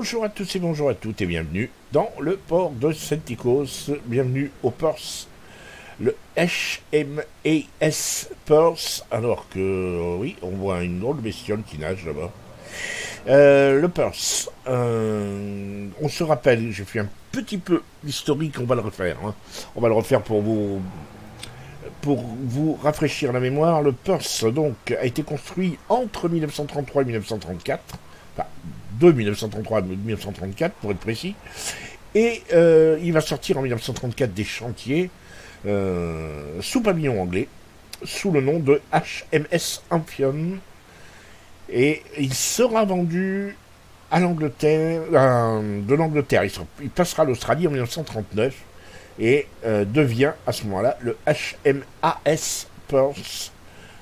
Bonjour à tous et bonjour à toutes et bienvenue dans le port de Sentikos. Bienvenue au Perse, le HMAS Perse, alors que oui, on voit une drôle de bestiole qui nage là-bas. Le Perse, on se rappelle, j'ai fait un petit peu l'historique, on va le refaire. On va le refaire pour vous rafraîchir la mémoire. Le Perse donc a été construit entre 1933 et 1934, enfin de 1933 à 1934 pour être précis, et il va sortir en 1934 des chantiers sous pavillon anglais, sous le nom de HMS Amphion, et il sera vendu à l'Angleterre, de l'Angleterre. Il passera à l'Australie en 1939 et devient à ce moment-là le HMAS Perse.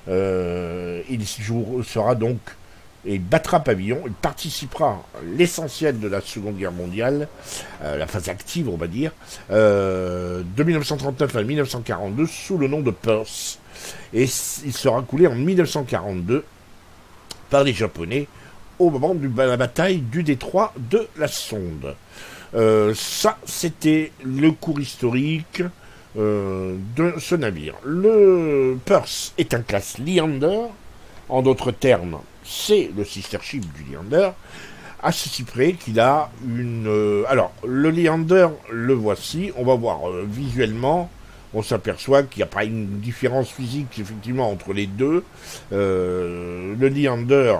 Il sera donc, et battra pavillon, il participera à l'essentiel de la Seconde Guerre mondiale, la phase active on va dire, de 1939 à 1942 sous le nom de Perse, et il sera coulé en 1942 par les Japonais au moment de la bataille du détroit de la Sonde. Ça, c'était le cours historique de ce navire. Le Perse est un classe Leander. En d'autres termes, c'est le sister ship du Leander, à ceci près qu'il a une... alors, le Leander, le voici. On va voir visuellement. On s'aperçoit qu'il n'y a pas une différence physique, effectivement, entre les deux. Le Leander...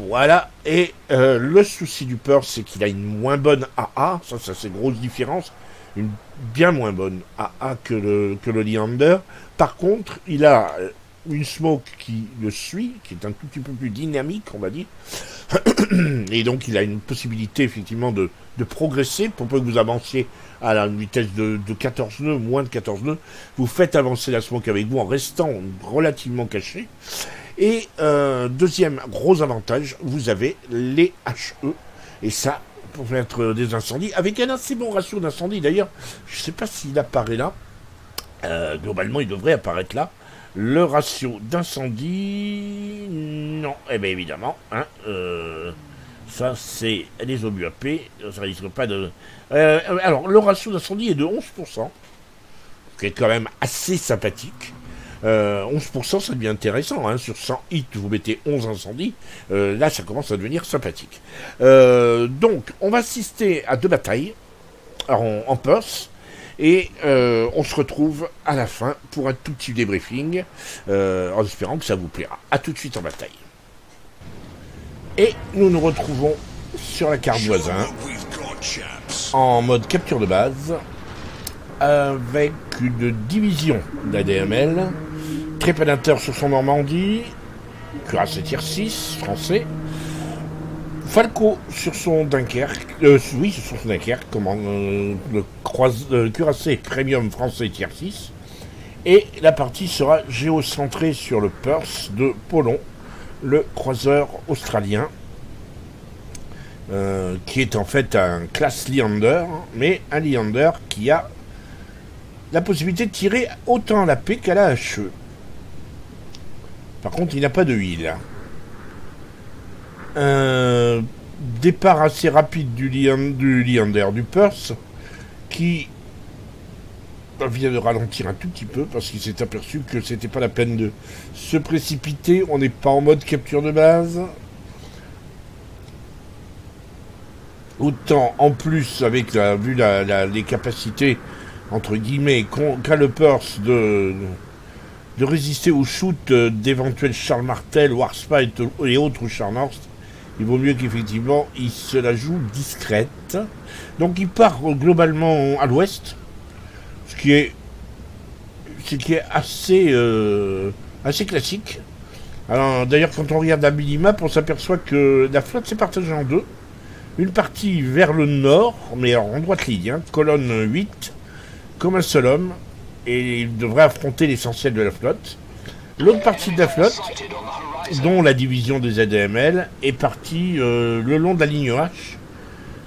Voilà, et le souci du Perse, c'est qu'il a une moins bonne AA, ça c'est une grosse différence, une bien moins bonne AA que le Leander. Par contre, il a une smoke qui le suit, qui est un tout petit peu plus dynamique, on va dire, et donc il a une possibilité effectivement de progresser, pour peu que vous avanciez à la vitesse de 14 nœuds, moins de 14 nœuds, vous faites avancer la smoke avec vous en restant relativement caché. Et deuxième gros avantage, vous avez les HE, et ça, pour faire des incendies, avec un assez bon ratio d'incendie. D'ailleurs, je ne sais pas s'il apparaît là, globalement il devrait apparaître là. Le ratio d'incendie, non, eh bien évidemment, ça c'est les obus AP, ça risque pas de... alors, le ratio d'incendie est de 11%, ce qui est quand même assez sympathique. 11%, ça devient intéressant, sur 100 hits vous mettez 11 incendies, là ça commence à devenir sympathique. Donc on va assister à deux batailles en Perse, et on se retrouve à la fin pour un tout petit débriefing, en espérant que ça vous plaira. A tout de suite en bataille. Et nous nous retrouvons sur la carte voisin en mode capture de base, avec une division d'ADML, Trépanateur sur son Normandie, Cuirassé Tier 6 français, Falco sur son Dunkerque, sur son Dunkerque, le Cuirassé Premium français Tier 6, et la partie sera géocentrée sur le Perse de Polon, le croiseur australien, qui est en fait un classe Leander, mais un Leander qui a la possibilité de tirer autant à la P qu'à la HE. Par contre, il n'a pas de heal. Départ assez rapide du Leander du Perse, qui vient de ralentir un tout petit peu parce qu'il s'est aperçu que c'était pas la peine de se précipiter. On n'est pas en mode capture de base. Autant en plus, avec les capacités entre guillemets qu'a le Perse de résister au shoot d'éventuels Charles Martel, Warspite et autres Scharnhorst, il vaut mieux qu'effectivement il se la joue discrète. Donc il part globalement à l'ouest, ce qui est assez classique. Alors d'ailleurs, quand on regarde la minimap, on s'aperçoit que la flotte s'est partagée en deux. Une partie vers le nord, mais en droite ligne, colonne 8, comme un seul homme, et il devrait affronter l'essentiel de la flotte. L'autre partie de la flotte, dont la division des ADML, est partie le long de la ligne H,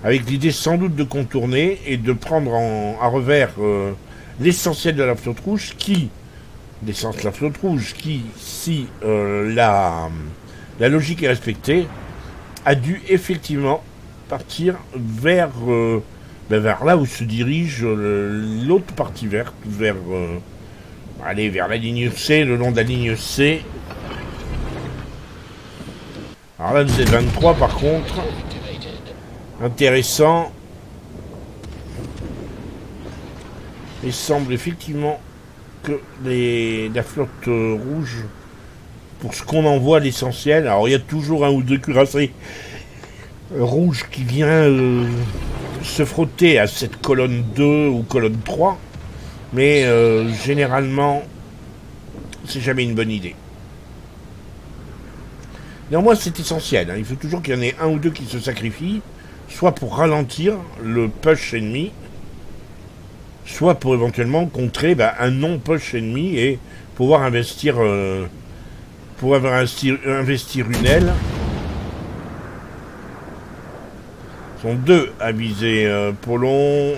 avec l'idée sans doute de contourner et de prendre à revers l'essentiel de la flotte rouge, qui, si la logique est respectée, a dû effectivement partir vers, vers là où se dirige l'autre partie verte, vers, allez, vers la ligne C, le long de la ligne C. Alors là, le Z23, par contre, intéressant. Il semble effectivement que la flotte rouge, pour ce qu'on en voit l'essentiel, alors il y a toujours un ou deux cuirassés rouges qui vient se frotter à cette colonne 2 ou colonne 3, mais généralement, c'est jamais une bonne idée. Néanmoins, c'est essentiel, hein. Il faut toujours qu'il y en ait un ou deux qui se sacrifient, soit pour ralentir le push ennemi, soit pour éventuellement contrer un non-push ennemi et pouvoir investir une aile. Ils sont deux à viser Polon.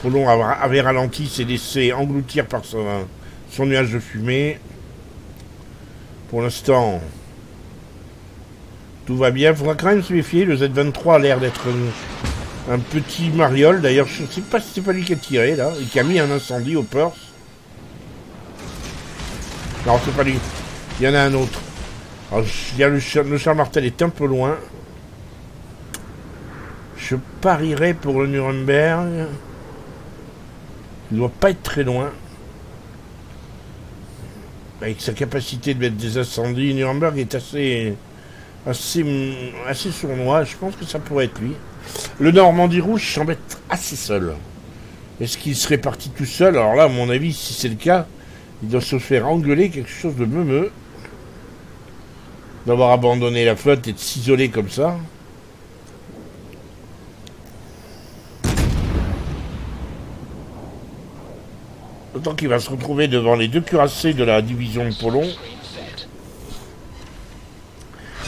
Polon avait ralenti, s'est laissé engloutir par son nuage de fumée. Pour l'instant, tout va bien. Il faudra quand même se méfier. Le Z23 a l'air d'être un petit mariole. D'ailleurs, je ne sais pas si c'est pas lui qui a tiré, là, et qui a mis un incendie au Perth. Non, c'est pas lui. Il y en a un autre. Alors, le Charles Martel est un peu loin. Je parierais pour le Nuremberg. Il ne doit pas être très loin. Avec sa capacité de mettre des incendies, Nuremberg est assez sournois. Je pense que ça pourrait être lui. Le Normandie rouge semble être assez seul. Est-ce qu'il serait parti tout seul? Alors là, à mon avis, si c'est le cas, il doit se faire engueuler quelque chose de meumeux. D'avoir abandonné la flotte et de s'isoler comme ça. D'autant qu'il va se retrouver devant les deux cuirassés de la division de Polon.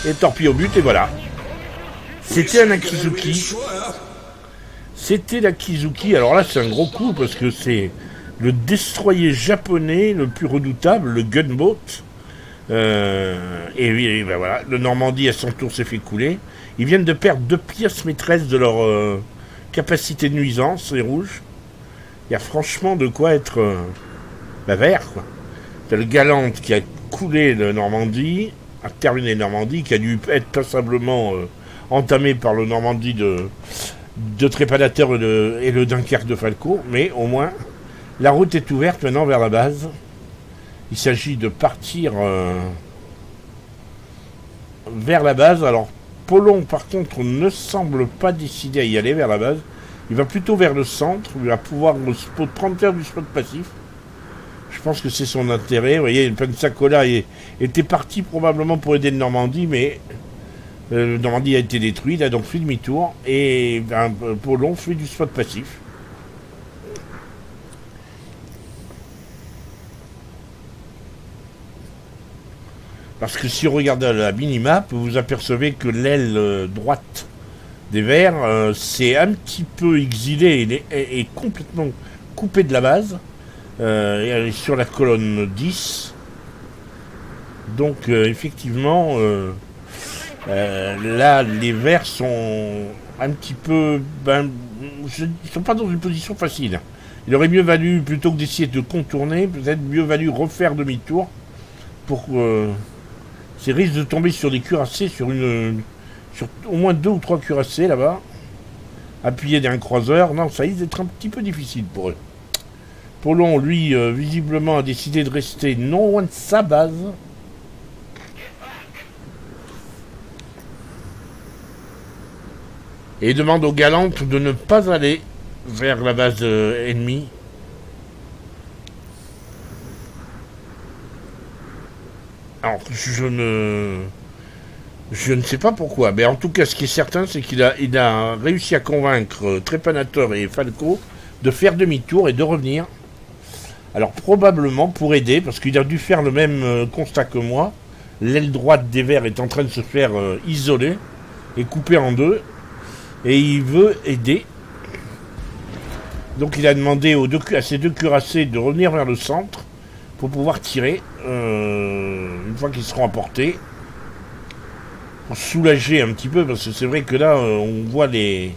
Et torpille au but, et voilà. C'était un Akizuki. C'était l'Akizuki. Alors là, c'est un gros coup parce que c'est le destroyer japonais le plus redoutable, le gunboat. Et voilà, le Normandie à son tour s'est fait couler. Ils viennent de perdre 2 pièces maîtresses de leur capacité de nuisance, les rouges. Il y a franchement de quoi être vert, quoi. C'est le Galante qui a coulé le Normandie, a terminé le Normandie, qui a dû être passablement entamé par le Normandie de Trépanateur et le Dunkerque de Falco, mais au moins la route est ouverte maintenant vers la base. Il s'agit de partir vers la base. Alors Polon par contre ne semble pas décidé à y aller vers la base. Il va plutôt vers le centre, il va pouvoir prendre faire du spot passif. Je pense que c'est son intérêt. Vous voyez, Pensacola était parti probablement pour aider le Normandie, mais le Normandie a été détruit, il a donc fait demi-tour, et Polon fait du spot passif. Parce que si on regarde la minimap, vous apercevez que l'aile droite des Verts c'est un petit peu exilé et complètement coupé de la base. Elle est sur la colonne 10. Donc effectivement, là les Verts sont un petit peu... ils sont pas dans une position facile. Il aurait mieux valu, plutôt que d'essayer de contourner, peut-être mieux valu refaire demi-tour pour... c'est risque de tomber sur des cuirassés, sur au moins 2 ou 3 cuirassés là-bas, appuyés d'un croiseur. Non, ça risque d'être un petit peu difficile pour eux. Polon, lui, visiblement, a décidé de rester non loin de sa base. Et demande aux Galantes de ne pas aller vers la base ennemie. Alors, je ne sais pas pourquoi, mais en tout cas, ce qui est certain, c'est qu'il a réussi à convaincre Trépanateur et Falco de faire demi-tour et de revenir. Alors, probablement pour aider, parce qu'il a dû faire le même constat que moi. L'aile droite des Verts est en train de se faire isoler et couper en deux, et il veut aider. Donc, il a demandé à ses deux cuirassés de revenir vers le centre pour pouvoir tirer une fois qu'ils seront à portée. soulager un petit peu, parce que c'est vrai que là, on voit les...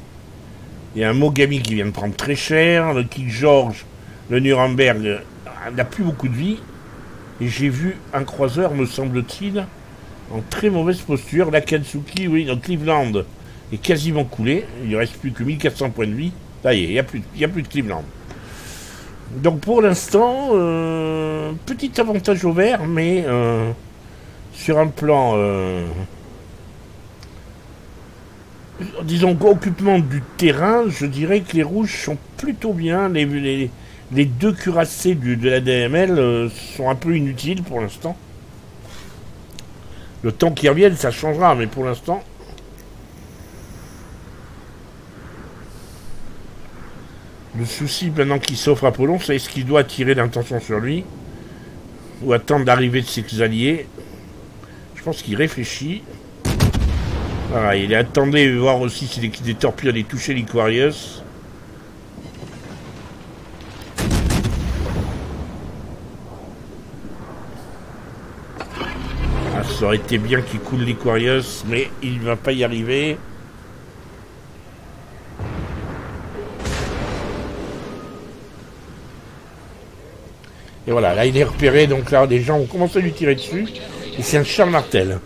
Il y a un Mogami qui vient de prendre très cher, le King George, le Nuremberg n'a plus beaucoup de vie, et j'ai vu un croiseur, me semble-t-il, en très mauvaise posture. La Kansuki, oui, dans Cleveland, est quasiment coulé, il ne reste plus que 1400 points de vie, ça y est, il n'y a plus de Cleveland. Donc pour l'instant, petit avantage au vert, mais sur un plan... disons occupement du terrain, je dirais que les rouges sont plutôt bien. Les deux cuirassés de la DML sont un peu inutiles pour l'instant. Le temps qu'ils reviennent, ça changera, mais pour l'instant... Le souci maintenant qu'il s'offre à Apollon, c'est est-ce qu'il doit attirer l'intention sur lui ou attendre l'arrivée de ses alliés. Je pense qu'il réfléchit. Voilà, il attendait voir aussi si des torpilles allaient toucher l'Iquarius. Ah, ça aurait été bien qu'il coule l'Iquarius, mais il ne va pas y arriver. Et voilà, là il est repéré, donc là les gens ont commencé à lui tirer dessus. Et c'est un Charles Martel.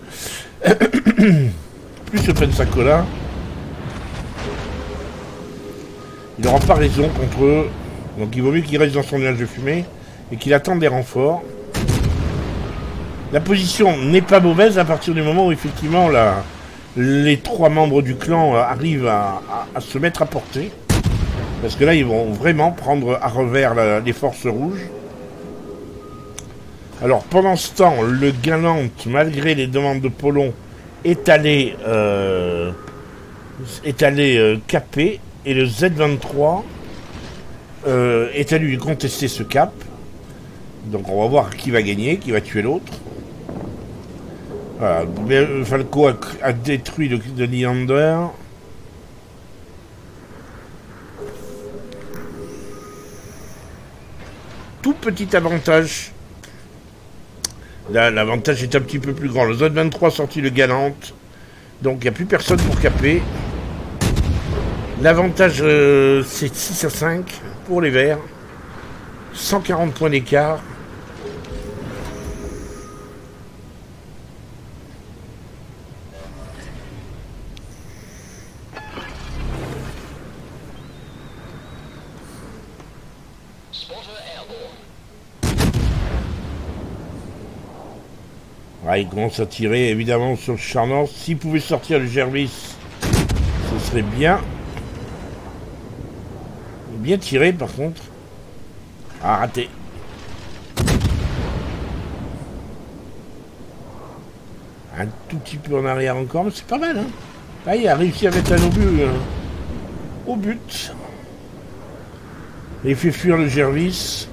Plus le Pensacola. Il n'aura pas raison contre eux. Donc il vaut mieux qu'il reste dans son nuage de fumée et qu'il attende des renforts. La position n'est pas mauvaise à partir du moment où effectivement les trois membres du clan arrivent à se mettre à portée. Parce que là ils vont vraiment prendre à revers les forces rouges. Alors pendant ce temps, le Galant, malgré les demandes de Polon, est allé caper, et le Z23 est allé lui contester ce cap. Donc on va voir qui va gagner, qui va tuer l'autre. Voilà, Falco a détruit le Leander. Tout petit avantage. Là, l'avantage est un petit peu plus grand. Le Z23 sorti le Galant. Donc, il n'y a plus personne pour caper. L'avantage, c'est 6 à 5 pour les Verts. 140 points d'écart. Il commence à tirer évidemment sur le Charnor. S'il pouvait sortir le Gervis, ce serait bien. Bien tiré par contre. Ah, raté. Un tout petit peu en arrière encore, mais c'est pas mal. Hein. Ah, il a réussi à mettre un obus au but. Et il fait fuir le Gervis.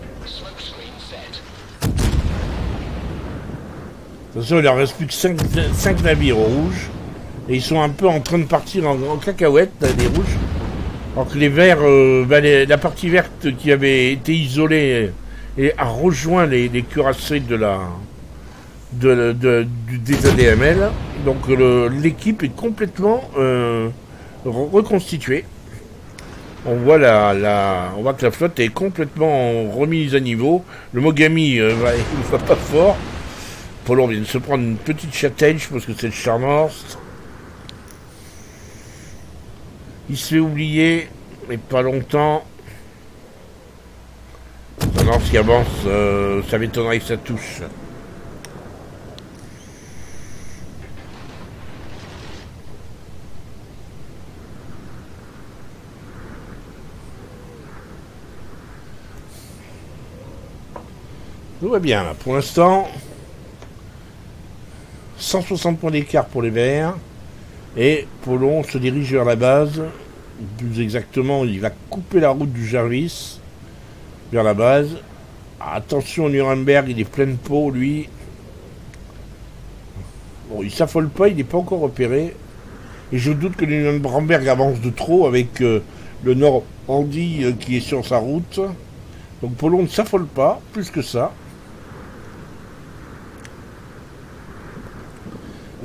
De toute façon, il en reste plus que 5 navires rouges. Et ils sont un peu en train de partir en cacahuète, les rouges. Alors que les verts, la partie verte qui avait été isolée et a rejoint les cuirassés des ADML. Donc l'équipe est complètement reconstituée. On voit que la flotte est complètement remise à niveau. Le Mogami il va pas fort. Polon vient de se prendre une petite châtaigne, je pense que c'est le Charmorst. Il se fait oublier, mais pas longtemps. Maintenant, ce qui avance, ça m'étonnerait que ça touche. Tout va bien, là. Pour l'instant, 160 points d'écart pour les Verts. Et Polon se dirige vers la base. Plus exactement, il va couper la route du Jarvis vers la base. Attention, Nuremberg, il est plein de peau, lui. Bon, il s'affole pas, il n'est pas encore repéré. Et je doute que Nuremberg avance de trop avec le Normandie qui est sur sa route. Donc Polon ne s'affole pas, plus que ça.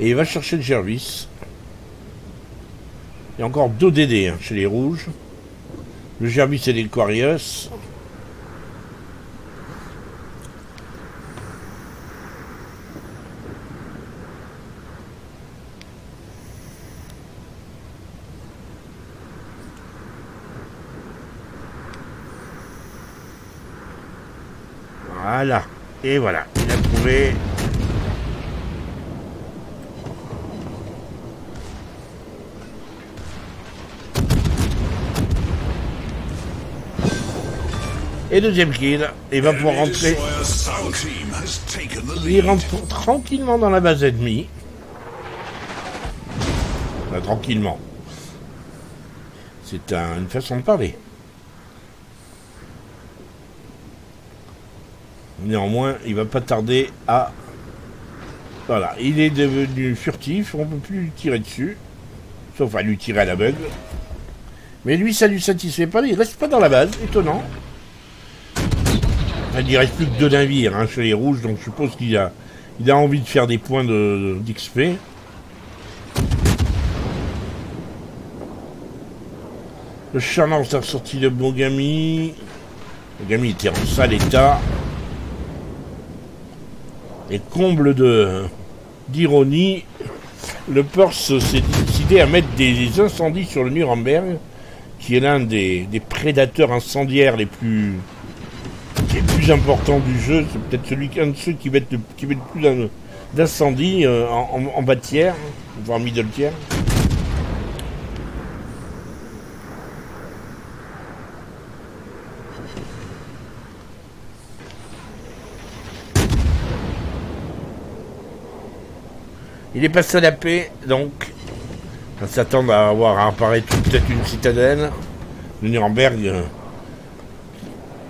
Et il va chercher le Jervis. Il y a encore 2 DD hein, chez les rouges. Le Jervis et l'Aquarius. Voilà. Et voilà. Il a trouvé. Et deuxième kill. Il va pouvoir rentrer. Il rentre tranquillement dans la base ennemie. Enfin, tranquillement. C'est une façon de parler. Néanmoins, il va pas tarder à... Voilà, il est devenu furtif, on peut plus lui tirer dessus. Sauf à lui tirer à l'aveugle. Mais lui, ça lui satisfait pas, il reste pas dans la base, étonnant. Il reste plus que 2 navires hein, chez les rouges, donc je suppose qu'il a envie de faire des points d'XP. Le Charnant s'est ressorti de Mogami. Mogami était en sale état. Et comble d'ironie, le Perse s'est décidé à mettre des incendies sur le Nuremberg, qui est l'un des prédateurs incendiaires les plus importants du jeu. C'est peut-être un de ceux qui met le plus d'incendies en bas de tiers, voire middle tiers. Il est passé à la paix, donc on s'attend à avoir à apparaître peut-être une citadelle. Le Nuremberg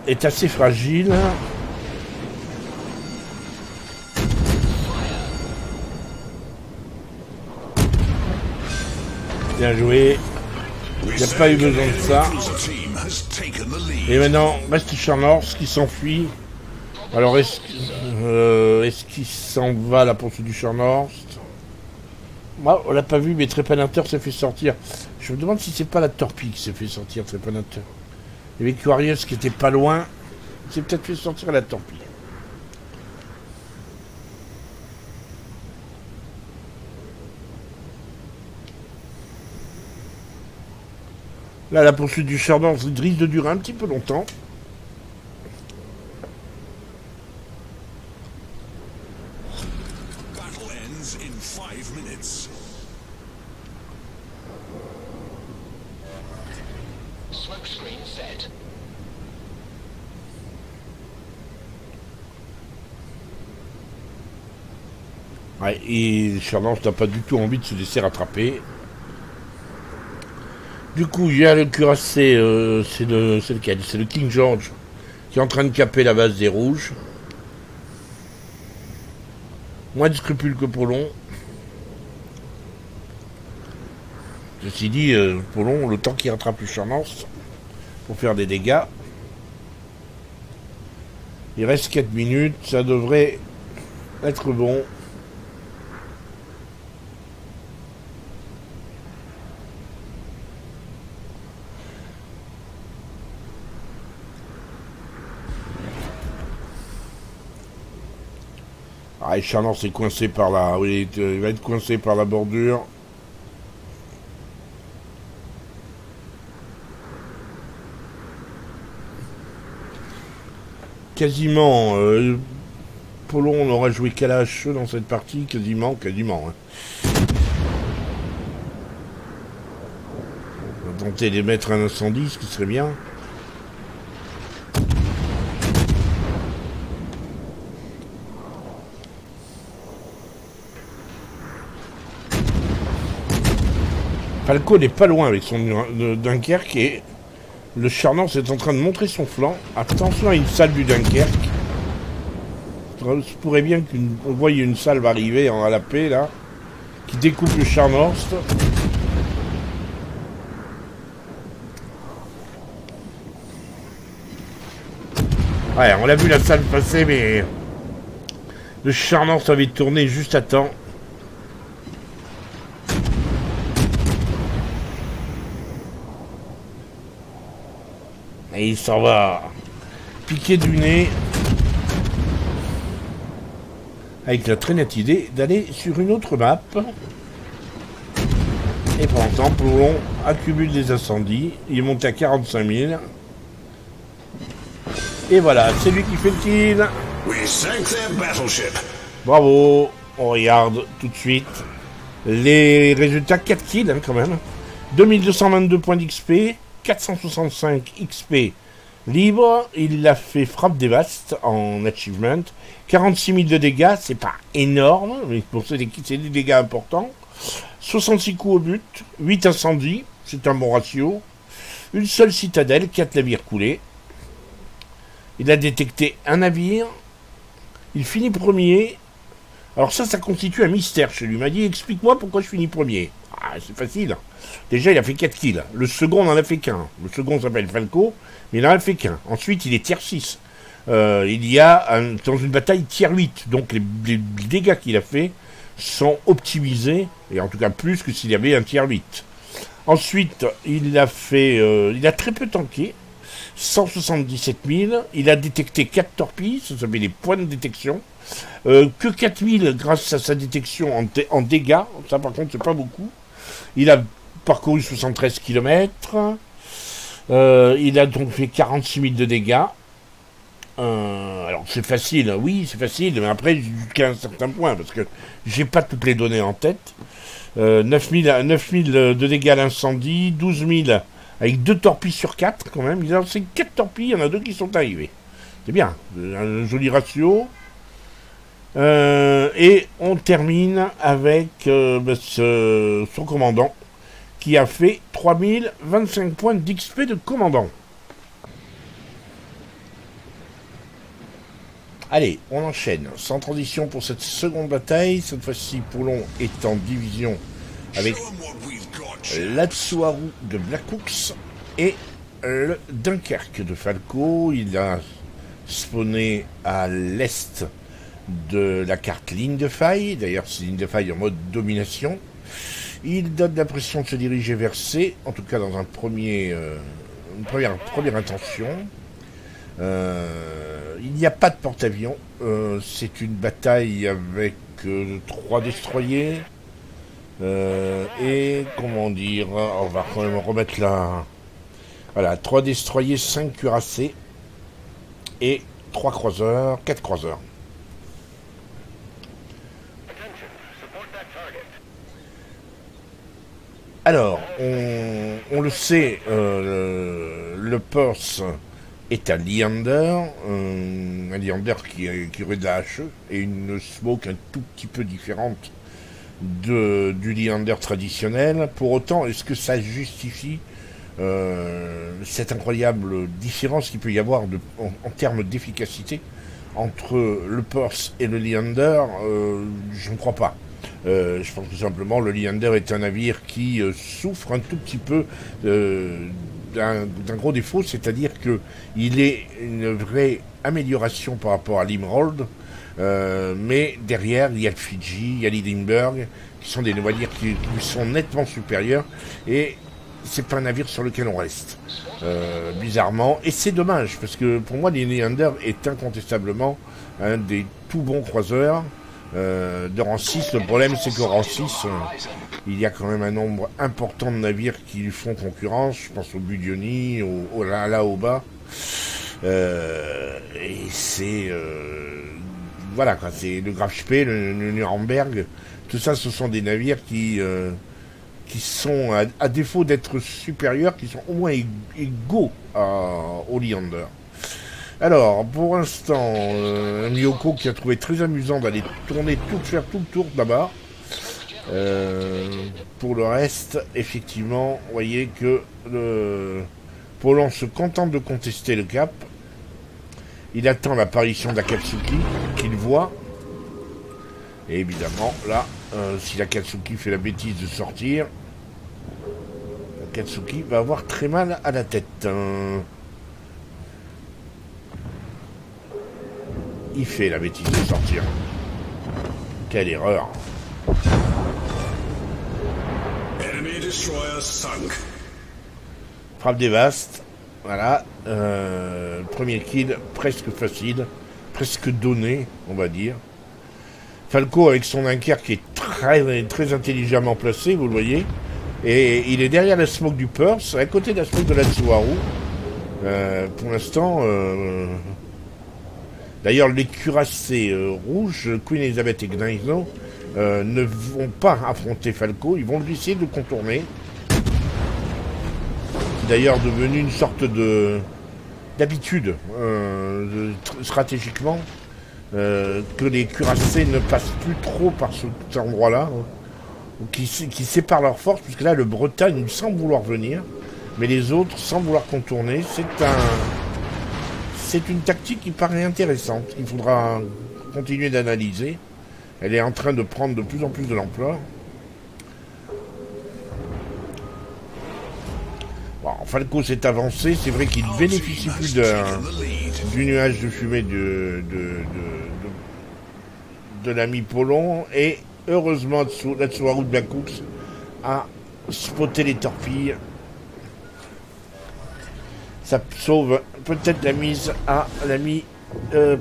est assez fragile. Bien joué. Il n'y a pas eu besoin de ça. Et maintenant, reste Charnors qui s'enfuit. Alors, est-ce qu'il s'en va la poursuite du Charnors? Moi, on l'a pas vu, mais Trépanateur s'est fait sortir. Je me demande si c'est pas la torpille qui s'est fait sortir, Trépanateur. Il y avait Aquarius qui était pas loin. Il s'est peut-être fait sortir à la torpille. Là, la poursuite du Chardon risque de durer un petit peu longtemps. Ouais, et Chardon n'a pas du tout envie de se laisser rattraper. Du coup, il y a le cuirassé, c'est lequel? C'est le King George qui est en train de caper la base des rouges. Moins de scrupules que Polon. Ceci dit, Polon, le temps qu'il rattrape le Charnors pour faire des dégâts. Il reste 4 minutes, ça devrait être bon. Ah, et Charnors est coincé par la... Oui, il va être coincé par la bordure. Quasiment... Polon n'aura joué qu'à la HE dans cette partie. Quasiment. Hein. On va tenter de mettre un incendie, ce qui serait bien. Falco n'est pas loin avec son Dunkerque et le Charnors est en train de montrer son flanc. Attention à une salve du Dunkerque. Je pourrais bien qu'on voie une salve arriver à la paix là, qui découpe le Charnors. Ouais, on a vu la salve passer, mais le Charnors avait tourné juste à temps. Et il s'en va piquer du nez avec la très nette idée d'aller sur une autre map. Et pour l'instant, Plomb accumule des incendies. Il est monté à 45 000. Et voilà, c'est lui qui fait le kill. Bravo. On regarde tout de suite les résultats. 4 kills hein, quand même. 2222 points d'XP. 465 XP libre. Il a fait frappe dévaste en achievement. 46 000 de dégâts, c'est pas énorme, mais pour c'est des dégâts importants. 66 coups au but, 8 incendies, c'est un bon ratio. Une seule citadelle, 4 navires coulés. Il a détecté un navire. Il finit premier. Alors ça constitue un mystère chez lui. Il m'a dit, explique-moi pourquoi je finis premier. Ah, c'est facile. Déjà, il a fait 4 kills. Le second n'en a fait qu'un. Le second s'appelle Falco, mais il n'en a fait qu'un. Ensuite, il est tier 6. Il y a, dans une bataille, tier 8. Donc, les dégâts qu'il a fait sont optimisés, et en tout cas plus que s'il y avait un tier 8. Ensuite, il a très peu tanké. 177 000. Il a détecté 4 torpilles. Ça s'appelle les points de détection. Que 4000 grâce à sa détection en dégâts. Ça, par contre, c'est pas beaucoup. Il a parcouru 73 km. Il a donc fait 46 000 de dégâts. Alors, c'est facile. Oui, c'est facile. Mais après, jusqu'à un certain point. Parce que j'ai pas toutes les données en tête. 9 000 de dégâts à l'incendie. 12 000 avec 2 torpilles sur 4 quand même. Il a lancé 4 torpilles. Il y en a 2 qui sont arrivés. C'est bien. Un joli ratio. Et on termine avec son commandant qui a fait 3025 points d'XP de commandant. Allez, on enchaîne. Sans transition pour cette seconde bataille. Cette fois-ci, Poulon est en division avec l'Atsuharu de Black Hawks et le Dunkerque de Falco. Il a spawné à l'est de la carte ligne de faille. D'ailleurs, c'est ligne de faille en mode domination. Il donne l'impression de se diriger vers C, en tout cas dans une première intention. Il n'y a pas de porte-avions. C'est une bataille avec 3 destroyers. Et, comment dire, on va quand même remettre là. Voilà, 3 destroyers, 5 cuirassés et 3 croiseurs, 4 croiseurs. Alors, on le sait, le Perse est un Leander qui aurait de la HE et une smoke un tout petit peu différente du Leander traditionnel. Pour autant, est-ce que ça justifie cette incroyable différence qu'il peut y avoir en termes d'efficacité entre le Perse et le Leander? Je ne crois pas. Je pense que simplement le Leander est un navire qui souffre un tout petit peu d'un gros défaut, c'est-à-dire qu'il est une vraie amélioration par rapport à l'Emerald, mais derrière il y a le Fiji, il y a l'Edinburgh, qui sont des navires qui lui sont nettement supérieurs, et c'est pas un navire sur lequel on reste, bizarrement, et c'est dommage, parce que pour moi, le Leander est incontestablement un des tout bons croiseurs de rang 6. Le problème, c'est que rang 6, il y a quand même un nombre important de navires qui lui font concurrence. Je pense au Budioni, au Laoba. Et c'est... voilà, quoi. C'est le Graf Spee, le Nuremberg. Tout ça, ce sont des navires qui sont, à défaut d'être supérieurs, qui sont au moins égaux au Leander. Alors, pour l'instant, Myoko qui a trouvé très amusant d'aller faire tout le tour là-bas. Pour le reste, effectivement, vous voyez que Poland se contente de contester le cap. Il attend l'apparition d'Akatsuki, qu'il voit. Et évidemment, là, si l'Akatsuki fait la bêtise de sortir, l'Akatsuki va avoir très mal à la tête. Il fait la bêtise de sortir. Quelle erreur. Frappe dévaste. Voilà. Premier kill presque facile. Presque donné, on va dire. Falco avec son Dunkerque qui est très intelligemment placé, vous le voyez. Et il est derrière la smoke du Purse, à côté de la smoke de la Tsuharu. Pour l'instant... D'ailleurs, les cuirassés rouges, Queen Elizabeth et Gnaizo, ne vont pas affronter Falco, ils vont essayer de le contourner. C'est d'ailleurs devenu une sorte d'habitude, stratégiquement, que les cuirassés ne passent plus trop par cet endroit-là, hein, qui séparent leurs forces, puisque là, le Bretagne semble vouloir venir, mais les autres, sans vouloir contourner, c'est une tactique qui paraît intéressante. Il faudra continuer d'analyser. Elle est en train de prendre de plus en plus de l'ampleur. Bon, Falco s'est avancé. C'est vrai qu'il bénéficie plus du nuage de fumée de l'ami Polon. Et heureusement, la Tsuharu de Black Hooks a spoté les torpilles. Ça sauve peut-être la mise à l'ami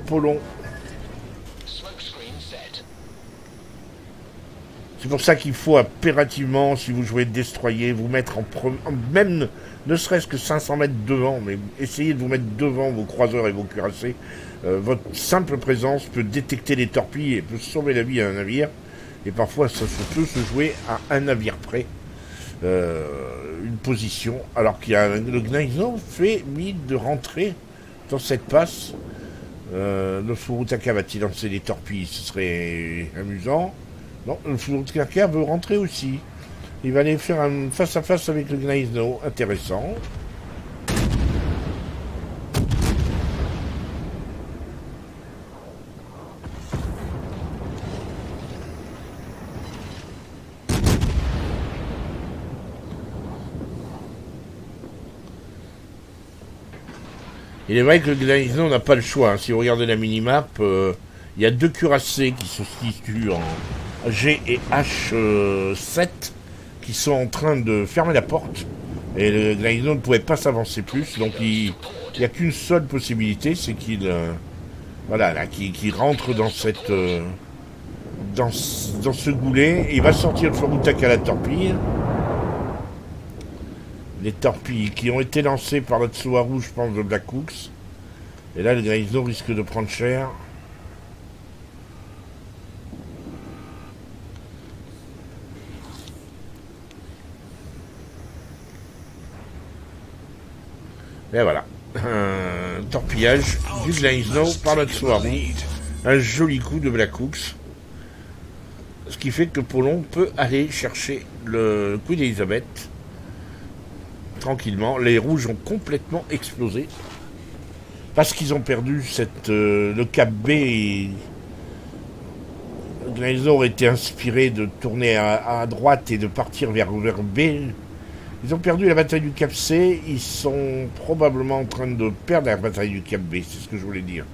Polon. C'est pour ça qu'il faut impérativement, si vous jouez Destroyer, vous mettre même ne serait-ce que 500 mètres devant, mais essayez de vous mettre devant vos croiseurs et vos cuirassés. Votre simple présence peut détecter les torpilles et peut sauver la vie à un navire. Et parfois, ça peut se jouer à un navire près. Une position, alors qu'il y a le Gnaizo fait mine de rentrer dans cette passe. Le Furutaka va-t-il lancer des torpilles? Ce serait amusant. Non, le Furutaka veut rentrer aussi. Il va aller faire un face-à-face avec le Gnaizo. Intéressant. Il est vrai que le Gnaizo n'a pas le choix. Hein. Si vous regardez la minimap, il y a deux cuirassés qui se situent en G et H7 qui sont en train de fermer la porte. Et le Gnaizo ne pouvait pas s'avancer plus. Donc il n'y a qu'une seule possibilité, c'est qu'il qu'il rentre dans cette dans ce goulet. Et il va sortir le Furutaka à la torpille. Les torpilles qui ont été lancées par la Tsuharu, je pense, de Black Hooks. Et là, le Gnaizo risque de prendre cher. Et voilà. Un torpillage du Gnaizo par la Tsuharu. Un joli coup de Black Hooks. Ce qui fait que Polon peut aller chercher le Queen Elizabeth. Tranquillement, les rouges ont complètement explosé parce qu'ils ont perdu le cap B. Le Gnaizo aurait été inspiré de tourner à droite et de partir vers B. Ils ont perdu la bataille du cap C. Ils sont probablement en train de perdre la bataille du cap B. C'est ce que je voulais dire.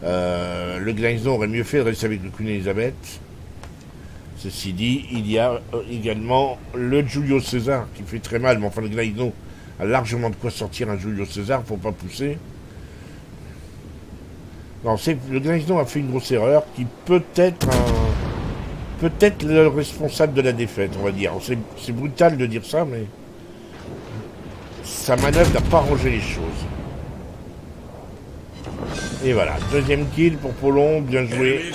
Le Gnaizo aurait mieux fait de rester avec le Queen Elizabeth. Ceci dit, il y a également le Julio César qui fait très mal, mais enfin le Gnaizo a largement de quoi sortir un Julio César, faut pas pousser. Non, le Gnaizo a fait une grosse erreur qui peut être le responsable de la défaite, on va dire. C'est brutal de dire ça, mais sa manœuvre n'a pas arrangé les choses. Et voilà, deuxième kill pour Polon, bien joué.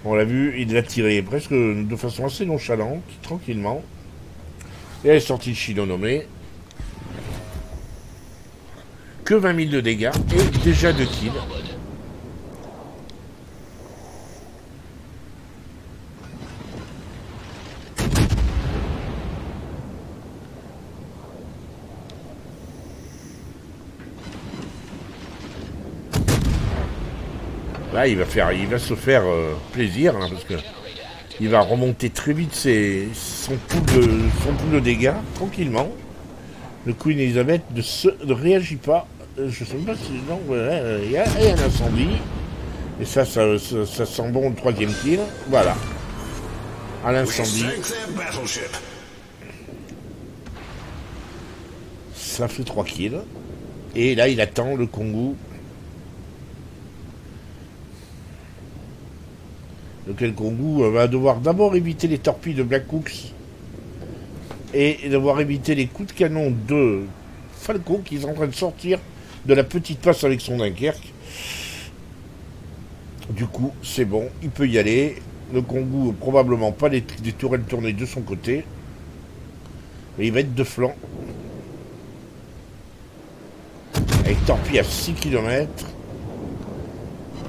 On l'a vu, il l'a tiré presque de façon assez nonchalante, tranquillement. Et elle est sortie de Shinonome. Que 20 000 de dégâts et déjà 2 kills. Là, il va se faire plaisir, hein, parce que il va remonter très vite son pool de dégâts, tranquillement. Le Queen Elizabeth ne réagit pas. Je sais pas si... Non, voilà, il y a un incendie. Et ça sent bon le troisième kill. Voilà. À l'incendie. ça fait 3 kills. Et là, il attend le Kongu. Lequel Kongu va devoir d'abord éviter les torpilles de Black Hooks et devoir éviter les coups de canon de Falco qui est en train de sortir de la petite passe avec son Dunkerque. Du coup, c'est bon, il peut y aller. Le Kongu, probablement pas des tourelles tournées de son côté. Et il va être de flanc. Avec torpille à 6 km.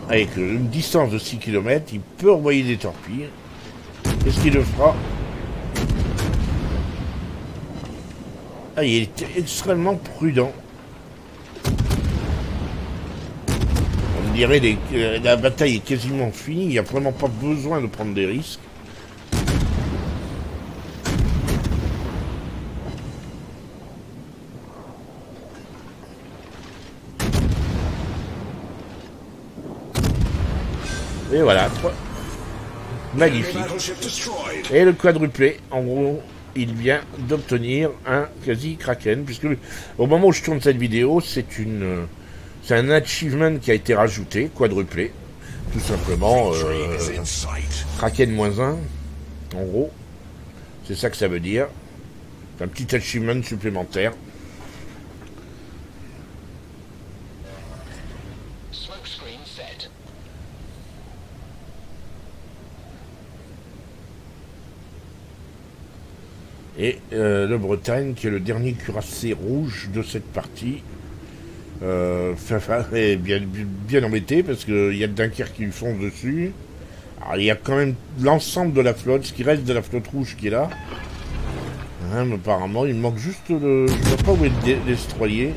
Avec une distance de 6 km, il peut envoyer des torpilles. Qu'est-ce qu'il le fera? Ah, il est extrêmement prudent. On dirait que la bataille est quasiment finie. Il n'y a vraiment pas besoin de prendre des risques. Et voilà, magnifique. Et le quadruplé, en gros, il vient d'obtenir un quasi Kraken, puisque au moment où je tourne cette vidéo, c'est un achievement qui a été rajouté, quadruplé, tout simplement, Kraken -1, en gros, c'est ça que ça veut dire, c'est un petit achievement supplémentaire. Et le Bretagne, qui est le dernier cuirassé rouge de cette partie, est bien embêté parce qu'il y a Dunkerque qui lui fonce dessus. Alors, il y a quand même l'ensemble de la flotte, ce qui reste de la flotte rouge qui est là. Hein, mais apparemment, il manque juste le... Je ne sais pas où est le destroyer.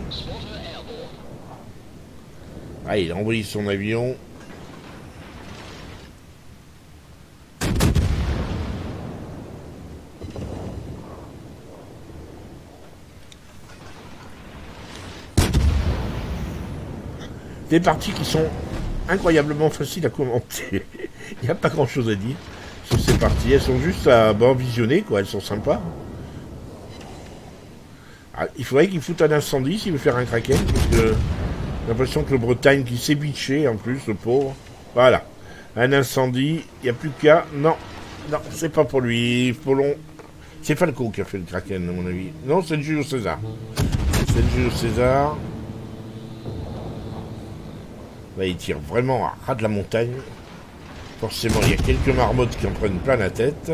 Ah, il a envoyé son avion. Des parties qui sont incroyablement faciles à commenter. Il n'y a pas grand chose à dire sur ces parties. Elles sont juste à visionner, quoi. Elles sont sympas. Ah, il faudrait qu'il foute un incendie s'il veut faire un Kraken, parce que j'ai l'impression que le Bretagne qui s'est bitché en plus, le pauvre. Voilà. Un incendie, il n'y a plus qu'à. Non, c'est pas pour lui. Polon. C'est Falco qui a fait le Kraken, à mon avis. Non, c'est le Julio César. C'est le Julio César. Là, il tire vraiment à ras de la montagne. Forcément, il y a quelques marmottes qui en prennent plein la tête.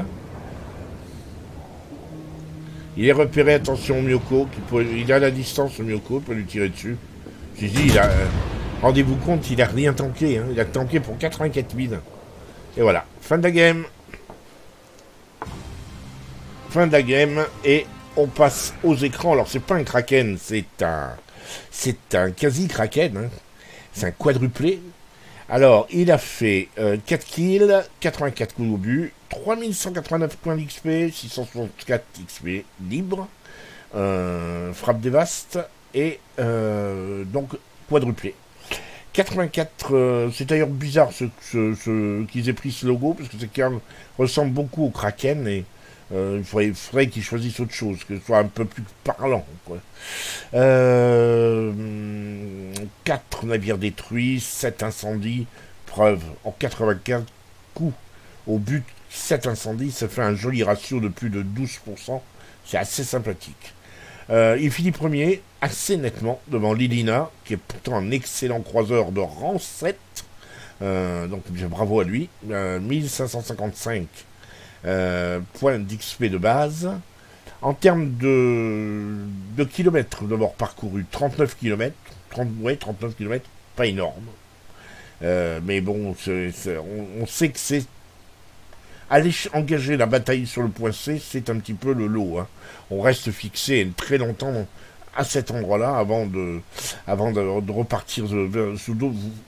Il est repéré, attention, Myoko. Il a la distance, Myoko, il peut lui tirer dessus. Je dis, rendez-vous compte, il a rien tanké. Hein. Il a tanké pour 84 000. Et voilà, fin de la game. Fin de la game. Et on passe aux écrans. Alors, c'est pas un Kraken, c'est un quasi-Kraken. Hein. C'est un quadruplé. Alors, il a fait 4 kills, 84 coups au but, 3189 points d'XP, 664 XP libre, frappe dévaste, et donc quadruplé. 84, c'est d'ailleurs bizarre qu'ils aient pris ce logo, parce que c'est ressemble beaucoup au Kraken, et il faudrait qu'ils choisissent autre chose, que ce soit un peu plus parlant, quoi. 4 navires détruits, 7 incendies, preuve, en 84 coups au but, 7 incendies, ça fait un joli ratio de plus de 12%, c'est assez sympathique. Il finit premier, assez nettement, devant Lilina, qui est pourtant un excellent croiseur de rang 7, donc bravo à lui, 1555 points d'XP de base. En termes de kilomètres d'abord parcourus, 39 km, 39 km, pas énorme. Mais bon, on sait que c'est... Aller engager la bataille sur le point C, c'est un petit peu le lot. Hein. On reste fixé très longtemps à cet endroit-là avant de repartir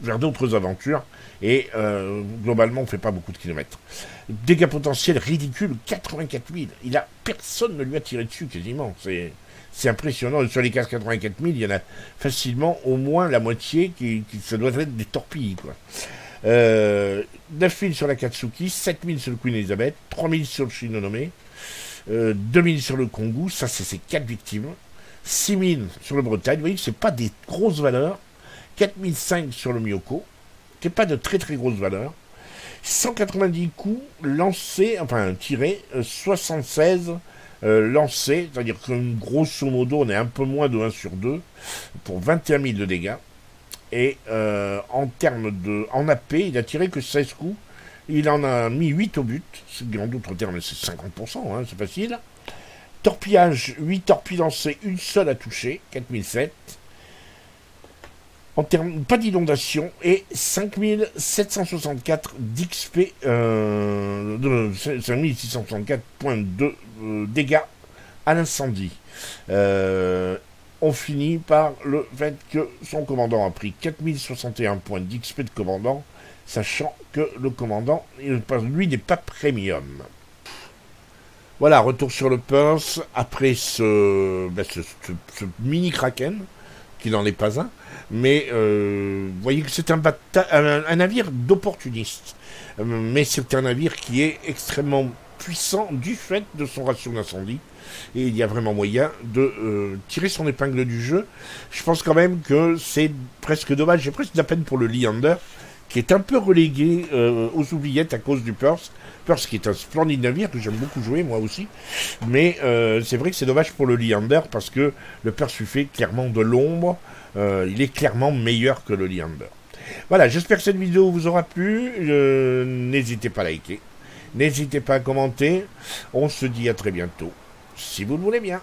vers d'autres aventures. Et globalement, on ne fait pas beaucoup de kilomètres. Dégâts potentiels ridicules, 84 000. Personne ne lui a tiré dessus quasiment. C'est impressionnant. Sur les 84 000, il y en a facilement au moins la moitié ça doit être des torpilles, quoi. 9 000 sur la Katsuki, 7 000 sur le Queen Elizabeth, 3 000 sur le Shinonome, 2 000 sur le Kongu, ça c'est ses 4 victimes, 6000 sur le Bretagne, vous voyez que c'est pas des grosses valeurs. 4005 sur le Myoko, qui n'est pas de très très grosses valeurs. 190 coups lancés, enfin tirés, 76 lancés, c'est-à-dire que grosso modo on est un peu moins de 1 sur 2 pour 21 000 de dégâts. Et en termes de. En AP, il a tiré que 16 coups. Il en a mis 8 au but. En d'autres termes, c'est 50%, hein, c'est facile. Torpillage, 8 torpilles lancées, une seule à toucher, 4007. En termes, pas d'inondation, et 5764 d'XP, 5664 points de dégâts à l'incendie. On finit par le fait que son commandant a pris 4061 points d'XP de commandant, sachant que le commandant, lui, n'est pas premium. Voilà, retour sur le Perse, après ce mini Kraken, qui n'en est pas un, mais vous voyez que c'est un navire d'opportuniste, mais c'est un navire qui est extrêmement puissant du fait de son ratio d'incendie, et il y a vraiment moyen de tirer son épingle du jeu. Je pense quand même que c'est presque dommage, j'ai presque de la peine pour le Leander, qui est un peu relégué aux oubliettes à cause du Perse, qui est un splendide navire que j'aime beaucoup jouer moi aussi, mais c'est vrai que c'est dommage pour le Leander parce que le Perse lui fait clairement de l'ombre, il est clairement meilleur que le Leander. Voilà, j'espère que cette vidéo vous aura plu, n'hésitez pas à liker, n'hésitez pas à commenter, on se dit à très bientôt, si vous le voulez bien.